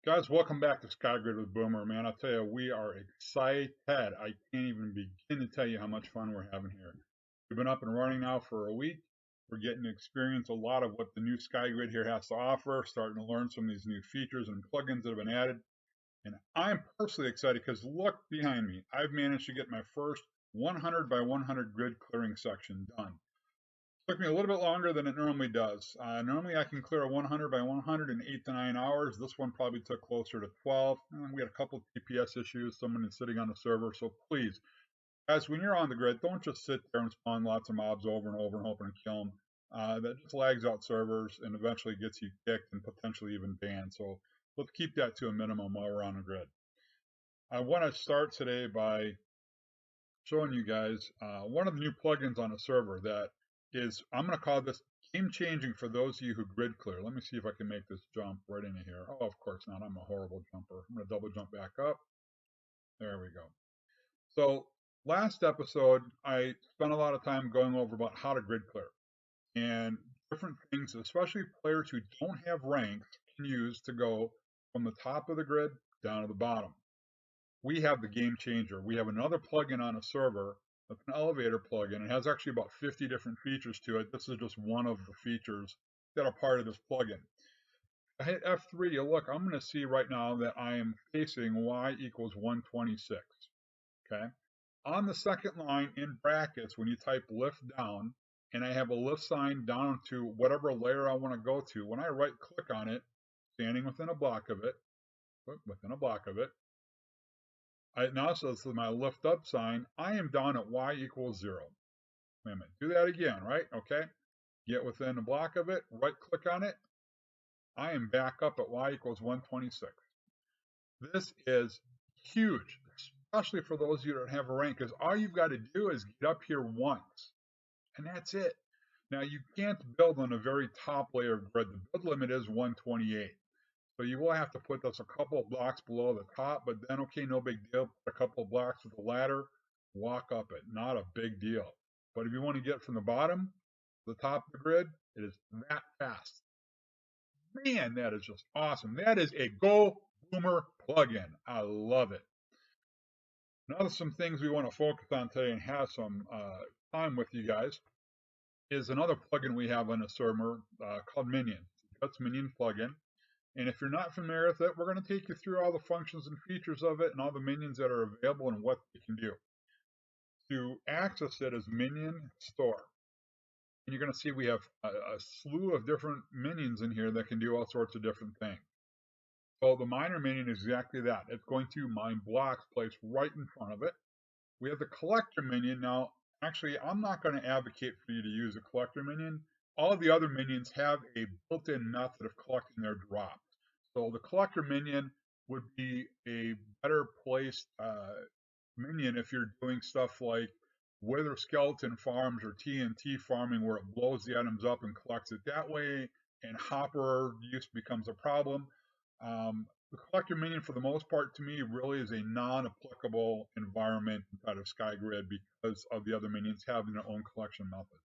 Guys, welcome back to Skygrid with Boomer. Man, I'll tell you, we are excited. I can't even begin to tell you how much fun we're having here. We've been up and running now for a week. We're getting to experience a lot of what the new Skygrid here has to offer, starting to learn some of these new features and plugins that have been added. And I'm personally excited because look behind me. I've managed to get my first 100 by 100 grid clearing section done. Took me a little bit longer than it normally does. Normally I can clear a 100 by 100 in 8 to 9 hours. This one probably took closer to 12. We had a couple of TPS issues. Someone is sitting on the server. So please, guys, when you're on the grid, don't just sit there and spawn lots of mobs over and over and hoping to kill them. That just lags out servers and eventually gets you kicked and potentially even banned. So let's keep that to a minimum while we're on the grid. I want to start today by showing you guys one of the new plugins on a server that is, I'm going to call this game changing for those of you who grid clear. Let me see if I can make this jump right into here. Oh, of course not. I'm a horrible jumper. I'm going to double jump back up. There we go. So last episode, I spent a lot of time going over about how to grid clear and different things, especially players who don't have ranks can use to go from the top of the grid down to the bottom. We have the game changer. We have another plugin on a server. It's an elevator plugin. It has actually about 50 different features to it. This is just one of the features that are part of this plugin. I hit F3. You look, I'm going to see right now that I am facing y equals 126. Okay. On the second line in brackets, when you type lift down, and I have a lift sign down to whatever layer I want to go to, when I right click on it, standing within a block of it, it now says my lift up sign, I am down at y equals 0. Wait a minute, do that again, right? Okay. Get within a block of it, right click on it. I am back up at y equals 126. This is huge, especially for those of you that have a rank, because all you've got to do is get up here once, and that's it. Now, you can't build on a very top layer of grid. The build limit is 128. So you will have to put this a couple of blocks below the top, but then, okay, no big deal. Put a couple of blocks with a ladder, walk up it. Not a big deal. But if you want to get from the bottom to the top of the grid, it is that fast. Man, that is just awesome. That is a Go Boomer plugin. I love it. Now, some things we want to focus on today and have some time with you guys is another plugin we have on the server called Minion. That's Minion plugin. And if you're not familiar with it, we're going to take you through all the functions and features of it and all the minions that are available and what they can do. To access it is Minion Store. And you're going to see we have a slew of different minions in here that can do all sorts of different things. So the miner minion is exactly that. It's going to mine blocks placed right in front of it. We have the collector minion. Now, actually, I'm not going to advocate for you to use a collector minion. All of the other minions have a built-in method of collecting their drops. So the collector minion would be a better placed minion if you're doing stuff like wither skeleton farms or TNT farming where it blows the items up and collects it that way, and hopper use becomes a problem. The collector minion, for the most part, to me, really is a non-applicable environment inside of Skygrid because of the other minions having their own collection method.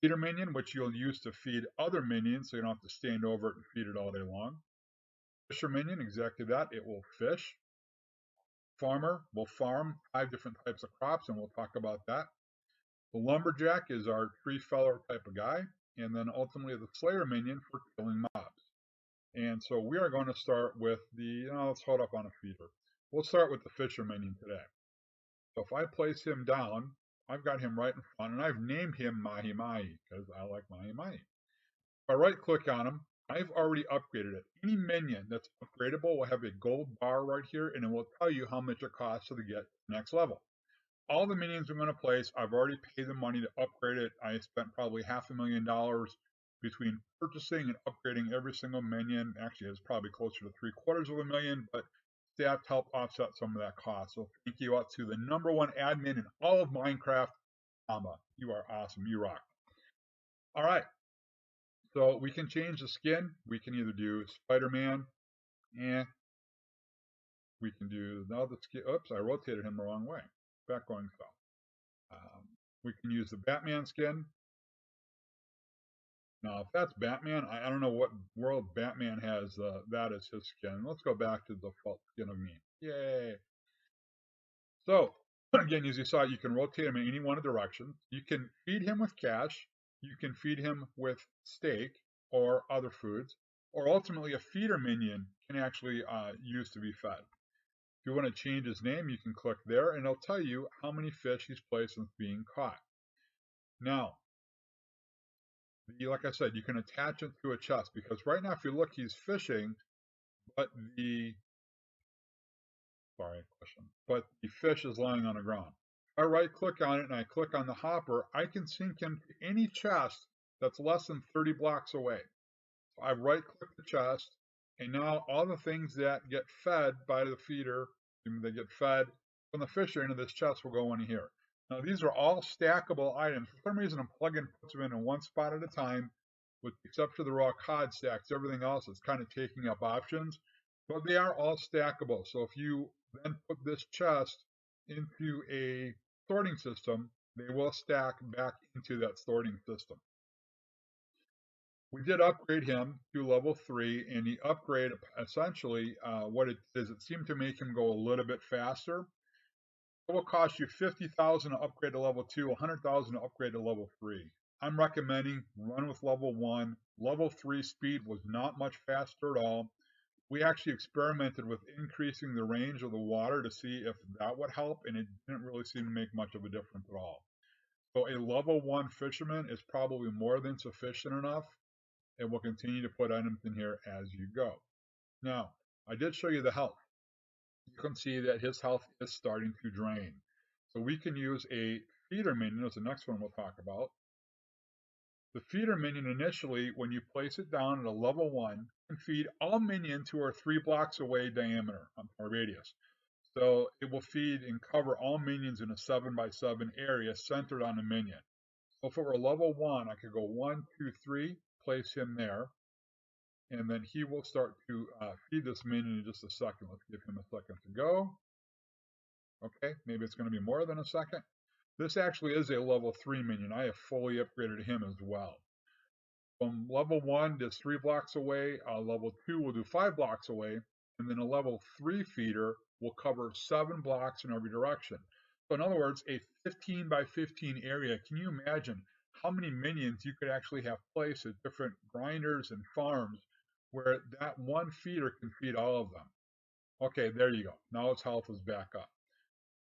Feeder minion, which you'll use to feed other minions, so you don't have to stand over it and feed it all day long. Fisher minion, exactly that. It will fish. Farmer will farm 5 different types of crops, and we'll talk about that. The Lumberjack is our tree feller type of guy, and then ultimately the Slayer minion for killing mobs. And so we are going to start with the, let's hold up on a feeder. We'll start with the Fisher minion today. So if I place him down, I've got him right in front, and I've named him Mahi Mahi because I like Mahi Mahi. If I right click on him, I've already upgraded it. Any minion that's upgradable will have a gold bar right here, and it will tell you how much it costs to get to the next level. All the minions I'm going to place, I've already paid the money to upgrade it. I spent probably $500,000 between purchasing and upgrading every single minion. Actually, it's probably closer to $750,000, but staff helped offset some of that cost. So thank you out to the #1 admin in all of Minecraft, Amma. You are awesome. You rock. All right. So we can change the skin. We can either do Spider-Man, we can do now the skin. Oops, I rotated him the wrong way. Back going south. We can use the Batman skin. Now, if that's Batman, I don't know what world Batman has that as his skin. Let's go back to the default skin of me. Yay! So, again, as you saw, you can rotate him in any one direction. You can feed him with cash. You can feed him with steak or other foods. Or ultimately, a feeder minion can actually use to be fed. If you want to change his name, you can click there, and it'll tell you how many fish he's placed and being caught. Now, like I said, you can attach it to a chest because right now, if you look, he's fishing, but the fish is lying on the ground. If I right click on it and I click on the hopper, I can sink him to any chest that's less than 30 blocks away. So I right click the chest, and now all the things that get fed by the feeder, that get fed from the fisher into this chest will go in here. Now these are all stackable items. For some reason, plugin puts them in one spot at a time, with except for the raw cod stacks. Everything else is kind of taking up options, but they are all stackable. So if you then put this chest into a sorting system, they will stack back into that sorting system. We did upgrade him to level 3, and the upgrade essentially what it is, it seemed to make him go a little bit faster. It will cost you 50,000 to upgrade to level 2, 100,000 to upgrade to level 3. I'm recommending run with level 1. Level 3 speed was not much faster at all. We actually experimented with increasing the range of the water to see if that would help, and it didn't really seem to make much of a difference at all. So a level 1 fisherman is probably more than sufficient enough, and we'll continue to put items in here as you go. Now, I did show you the health. You can see that his health is starting to drain. So we can use a feeder minion, that's the next one we'll talk about. The feeder minion initially, when you place it down at a level 1, can feed all minions who are 3 blocks away diameter or radius. So it will feed and cover all minions in a 7x7 area centered on a minion. So if it were level 1, I could go 1, 2, 3, place him there, and then he will start to feed this minion in just a second. Let's give him a second to go. Okay, maybe it's going to be more than a second. This actually is a level 3 minion. I have fully upgraded him as well. From level 1 is 3 blocks away, level 2 will do 5 blocks away, and then a level 3 feeder will cover 7 blocks in every direction. So in other words, a 15 by 15 area. Can you imagine how many minions you could actually have placed at different grinders and farms where that one feeder can feed all of them? Okay, there you go. Now his health is back up.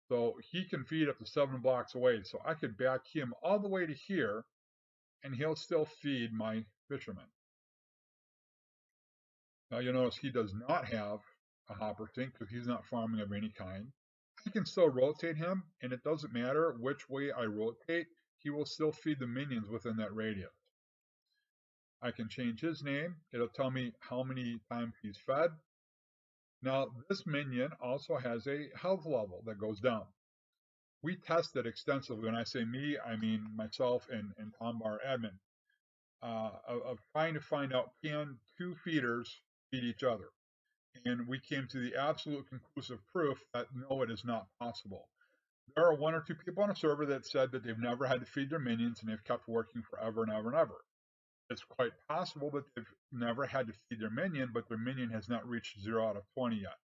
So he can feed up to 7 blocks away. So I could back him all the way to here, and he'll still feed my fisherman. Now you'll notice he does not have a hopper sink because he's not farming of any kind. I can still rotate him, and it doesn't matter which way I rotate, he will still feed the minions within that radius. I can change his name. It'll tell me how many times he's fed. Now this minion also has a health level that goes down. We tested extensively. When I say me, I mean myself and Tom, our admin, of trying to find out, can 2 feeders feed each other? And we came to the absolute conclusive proof that no, it is not possible. There are 1 or 2 people on a server that said that they've never had to feed their minions and they've kept working forever and ever and ever. It's quite possible that they've never had to feed their minion, but their minion has not reached 0 out of 20 yet.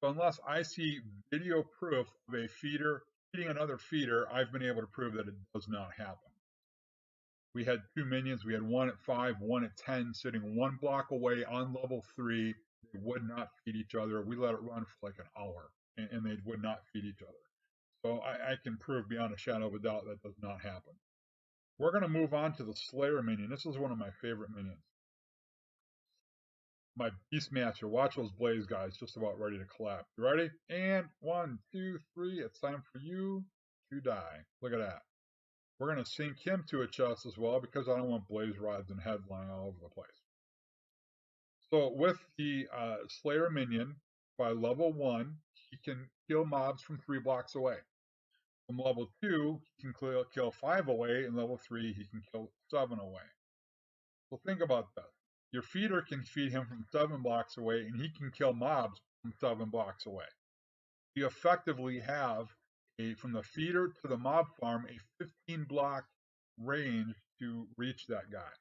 So unless I see video proof of a feeder feeding another feeder, I've been able to prove that it does not happen. We had 2 minions. We had 1 at 5, 1 at 10, sitting 1 block away on level 3. They would not feed each other. We let it run for like an hour, and they would not feed each other. So I can prove beyond a shadow of a doubt that does not happen. We're going to move on to the Slayer minion. This is one of my favorite minions. My Beastmaster. Watch those blaze guys, just about ready to collapse. You ready? And 1, 2, 3. It's time for you to die. Look at that. We're going to sink him to a chest as well because I don't want blaze rods and heads lying all over the place. So with the Slayer minion, by level 1, he can kill mobs from 3 blocks away. From level 2, he can kill 5 away, and level 3, he can kill 7 away. So think about that. Your feeder can feed him from 7 blocks away, and he can kill mobs from 7 blocks away. You effectively have, from the feeder to the mob farm, a 15 block range to reach that guy.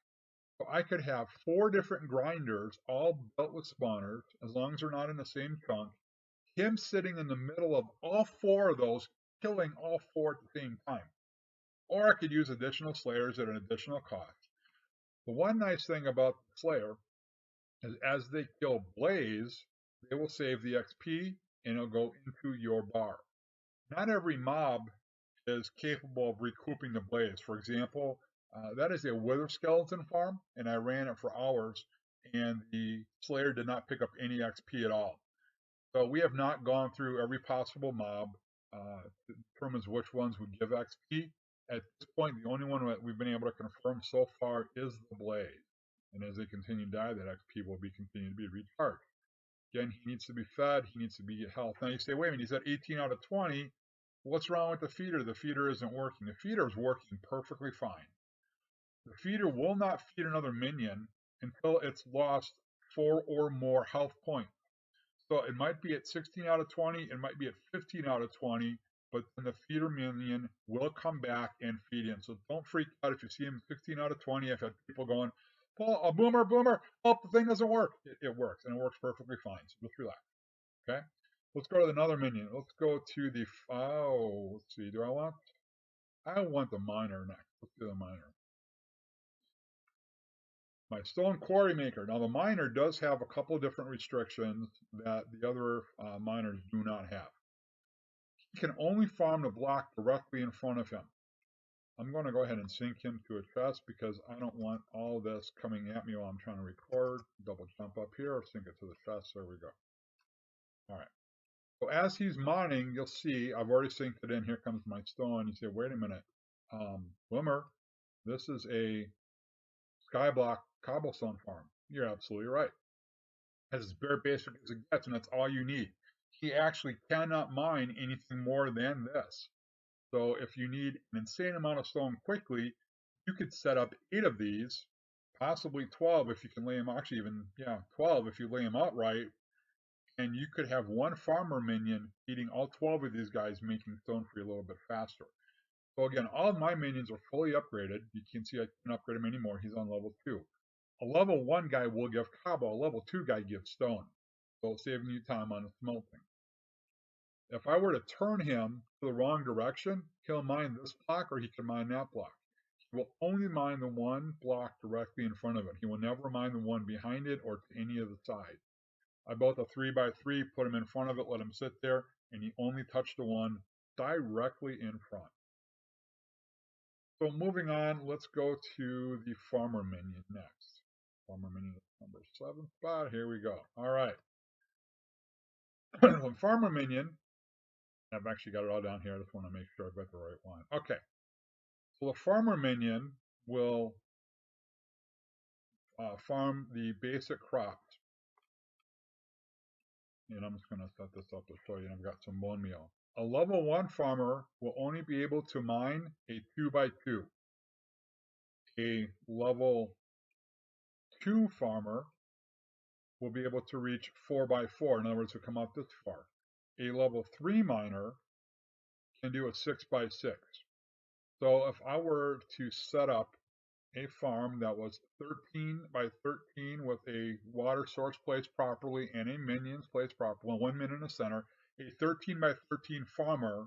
So I could have 4 different grinders, all built with spawners, as long as they're not in the same chunk. Him sitting in the middle of all 4 of those, killing all 4 at the same time. Or I could use additional slayers at an additional cost. The one nice thing about the slayer is as they kill Blaze, they will save the XP and it'll go into your bar. Not every mob is capable of recouping the Blaze. For example, that is a Wither Skeleton farm, and I ran it for hours, and the Slayer did not pick up any XP at all. So we have not gone through every possible mob to determine which ones would give XP. At this point, the only one that we've been able to confirm so far is the Blaze. And as they continue to die, that XP will be continue to be recharged. Again, he needs to be fed. He needs to be get health. Now you say, wait a minute, he's at 18 out of 20. What's wrong with the feeder? The feeder isn't working. The feeder is working perfectly fine. The feeder will not feed another minion until it's lost 4 or more health points. So it might be at 16 out of 20, it might be at 15 out of 20, but then the feeder minion will come back and feed in. So don't freak out if you see him 16 out of 20. I've had people going, Paul, a boomer, oh, the thing doesn't work. It works, and it works perfectly fine. So just relax. Okay? Let's go to another minion. Let's go to the, let's see, I want the miner next. Let's do the miner. My stone quarry maker. Now the miner does have a couple of different restrictions that the other miners do not have. He can only farm the block directly in front of him. I'm going to go ahead and sink him to a chest because I don't want all this coming at me while I'm trying to record. Double jump up here, sink it to the chest. There we go. All right. So as he's mining, you'll see I've already synced it in. Here comes my stone. You say, wait a minute, Boomer, this is a skyblock cobblestone farm. You're absolutely right. As very basic as it gets, and that's all you need. He actually cannot mine anything more than this. So if you need an insane amount of stone quickly, you could set up 8 of these, possibly 12 if you can lay them, actually even, 12 if you lay them out right, and you could have one farmer minion feeding all 12 of these guys, making stone for you a little bit faster. So again, all of my minions are fully upgraded. You can see I can't upgrade him anymore. He's on level 2. A level 1 guy will give cobble, a level 2 guy gives stone. So saving you time on the smelting. If I were to turn him to the wrong direction, he'll mine this block or he can mine that block. He will only mine the one block directly in front of it. He will never mine the one behind it or to any of the sides. I built a 3x3, put him in front of it, let him sit there, and he only touched the one directly in front. So moving on, let's go to the farmer minion next. Farmer minion number 7 spot. Here we go. All right. Farmer minion. I've actually got it all down here. I just want to make sure I've got the right one. Okay. So the farmer minion will farm the basic crops. And I'm just going to set this up to show you. I've got some bone meal. A level 1 farmer will only be able to mine a 2x2. A level 2 farmer will be able to reach 4x4. In other words, to come out this far. A level 3 miner can do a 6x6. So if I were to set up a farm that was 13 by 13 with a water source placed properly and a minions placed properly, 1 minion in the center, a 13 by 13 farmer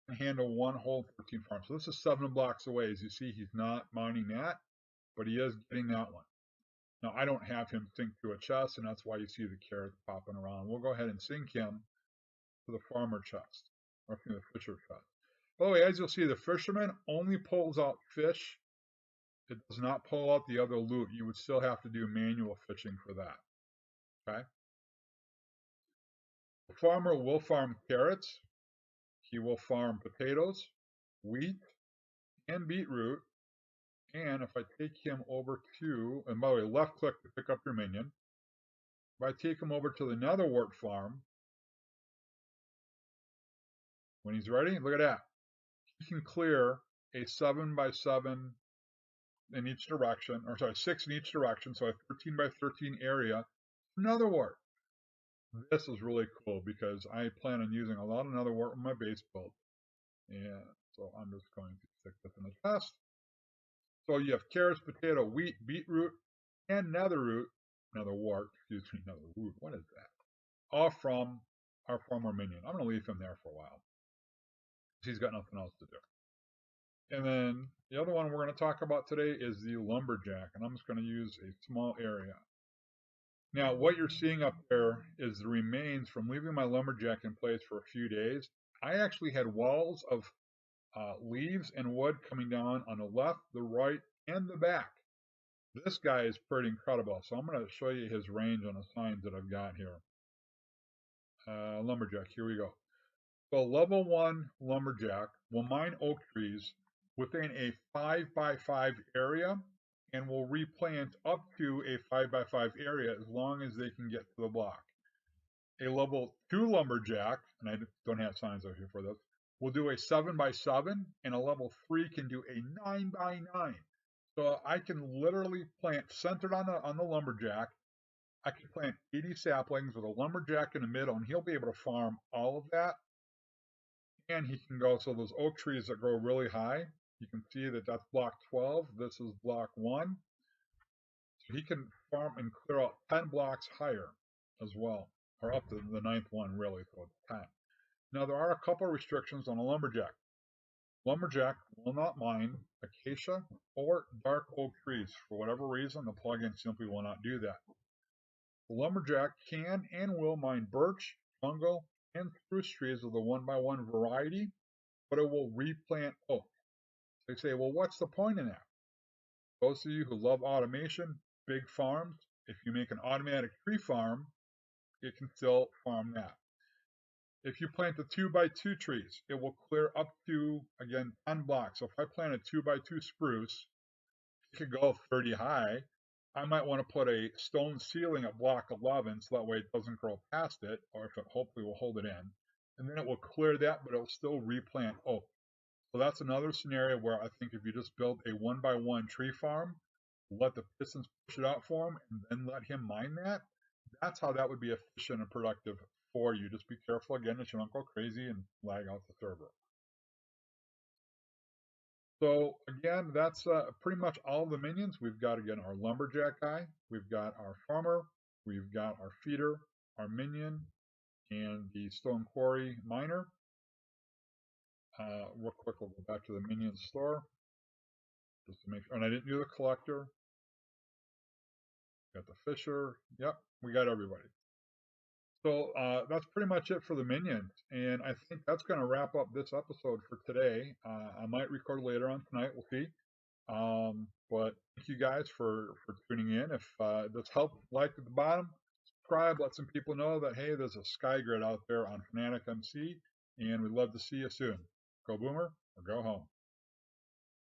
can handle one whole 13 farm. So this is 7 blocks away. As you see, he's not mining that, but he is getting that one. Now, I don't have him synced to a chest, and that's why you see the carrots popping around. We'll go ahead and sync him to the farmer chest, or to the fisher chest. By the way, as you'll see, the fisherman only pulls out fish. It does not pull out the other loot. You would still have to do manual fishing for that. Okay? The farmer will farm carrots. He will farm potatoes, wheat, and beetroot. And if I take him over to, and by the way, left click to pick up your minion. If I take him over to the netherwort farm, when he's ready, look at that. He can clear a 7 by 7 in each direction, or sorry, 6 in each direction, so a 13 by 13 area. Netherwort. This is really cool because I plan on using a lot of netherwort in my base build. And so I'm just going to stick this in the chest. So you have carrots, potato, wheat, beetroot, and netherwart, excuse me, netherroot, what is that? All from our former minion. I'm going to leave him there for a while. He's got nothing else to do. And then the other one we're going to talk about today is the Lumberjack, and I'm just going to use a small area. Now, what you're seeing up there is the remains from leaving my Lumberjack in place for a few days. I actually had walls of leaves and wood coming down on the left, the right, and the back. This guy is pretty incredible, so I'm going to show you his range on the signs that I've got here. Lumberjack, here we go. So level 1 Lumberjack will mine oak trees within a 5x5 area and will replant up to a 5x5 area as long as they can get to the block. A level 2 Lumberjack, and I don't have signs out here for this, will do a 7x7, and a level 3 can do a 9x9. So I can literally plant centered on the Lumberjack. I can plant 80 saplings with a Lumberjack in the middle, and he'll be able to farm all of that. And he can go, so those oak trees that grow really high, you can see that that's block 12. This is block 1. So he can farm and clear out 10 blocks higher as well, or up to the 9th one, really, so it's 10. Now, there are a couple of restrictions on a Lumberjack. Lumberjack will not mine acacia or dark oak trees. For whatever reason, the plugin simply will not do that. The Lumberjack can and will mine birch, jungle, and spruce trees of the 1x1 variety, but it will replant oak. They say, well, what's the point in that? Those of you who love automation, big farms, if you make an automatic tree farm, it can still farm that. If you plant the 2x2 trees, it will clear up to, again, 10 blocks. So if I plant a 2x2 spruce, it could go 30 high. I might want to put a stone ceiling at block 11 so that way it doesn't grow past it, or if it hopefully will hold it in. And then it will clear that, but it will still replant oak. So that's another scenario where I think if you just build a 1x1 tree farm, let the pistons push it out for him, and then let him mine that, that's how that would be efficient and productive for you. Just be careful again that you don't go crazy and lag out the server. So again, that's pretty much all the minions. We've got, again, our Lumberjack guy, we've got our farmer, we've got our feeder, our minion, and the stone quarry miner. Real quick, we'll go back to the minion store just to make sure. And I didn't do the collector. Got the fisher. Yep, we got everybody. So that's pretty much it for the minions, and I think that's going to wrap up this episode for today. I might record later on tonight. We'll see. But thank you guys for tuning in. If this helped, like at the bottom, subscribe, let some people know that, hey, there's a Skygrid out there on Fanatic MC, and we'd love to see you soon. Go Boomer or go home.